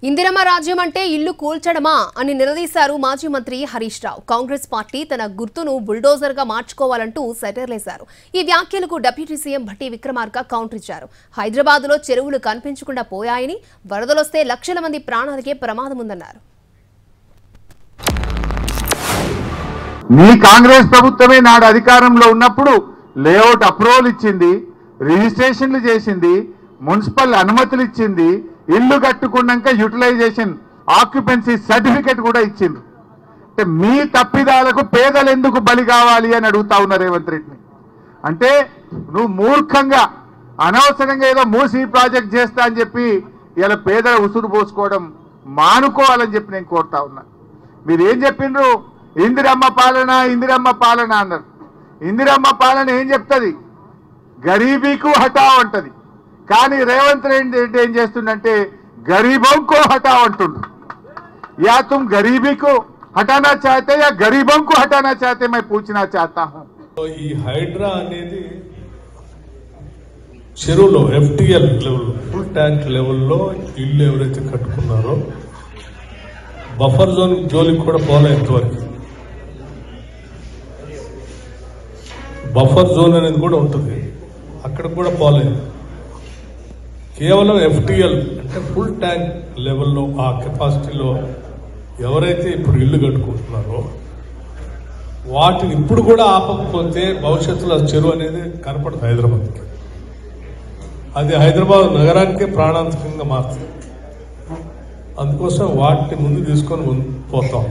ఇందిరమ్మ రాజ్యం అంటే ఇల్లు కూల్చడమా అని నిలదీశారు మాజీ మంత్రి హరీష్ రావు. కాంగ్రెస్ పార్టీ తన గుర్తును బుల్డోజర్ గా మార్చుకోవాలంటూ సెటర్లేశారు. ఈ వ్యాఖ్యలకు deputy CM Bhatti Vikramarka counter ఇచ్చారు. హైదరాబాద్ లో చెరువులు కనిపించకుండా పోయాయని, వరదలొస్తే లక్షల మంది ప్రాణాలకే ప్రమాదం ఉందన్నారు. మీ కాంగ్రెస్ ప్రభుత్వమే నాడు అధికారంలో ఉన్నప్పుడు లేఅవుట్ అప్రూవల్ ఇచ్చింది, రిజిస్ట్రేషన్లు చేసింది, మున్సిపల్ అనుమతులు ఇచ్చింది, ఇల్లు కట్టుకున్నాక యూటిలైజేషన్ ఆక్యుపెన్సీ సర్టిఫికెట్ కూడా ఇచ్చింది. అంటే మీ తప్పిదాలకు పేదలు ఎందుకు బలి కావాలి అని అడుగుతా ఉన్నారు రేవంత్ రెడ్డిని. అంటే నువ్వు మూర్ఖంగా అనవసరంగా ఏదో మూసీ ప్రాజెక్ట్ చేస్తా అని చెప్పి ఇలా పేదల ఉసురు పోసుకోవడం మానుకోవాలని చెప్పి నేను కోరుతా ఉన్నా. మీరు ఏం చెప్పిండ్రు? ఇందిరమ్మ పాలన ఇందిరమ్మ పాలన అన్నారు. ఇందిరమ్మ పాలన ఏం చెప్తుంది? గరీబీకు హఠావ్ అంటది. కానీ రేవంత్ రెడ్డి ఏం చేస్తుండంటే గరీబోంకో హఠావ్ అంటుండ్రు. या तुम गरीबी को हटाना चाहते या गरीबों को हटाना चाहते, मैं पूछना चाहता हूं. ఈ హైడ్రా అనేది చెరువులో ఎఫ్టీఎల్ లెవెల్, ఫుల్ ట్యాంక్ లెవెల్లో ఇల్లు ఎవరైతే కట్టుకున్నారో బఫర్ జోన్ జోలికి కూడా పోలేంతవరకు. బఫర్ జోన్ అనేది కూడా ఉంటుంది, అక్కడ కూడా పోలేదు. కేవలం ఎఫ్టీఎల్ అంటే ఫుల్ ట్యాంక్ లెవెల్లో ఆ కెపాసిటీలో ఎవరైతే ఇప్పుడు ఇల్లు కట్టుకుంటున్నారో వాటిని ఇప్పుడు కూడా ఆపకపోతే భవిష్యత్తులో చెరువు అనేది కనపడదు హైదరాబాద్కి. అది హైదరాబాద్ నగరానికే ప్రాణాంతకంగా మారుతుంది. అందుకోసం వాటిని ముందు తీసుకొని పోతాం.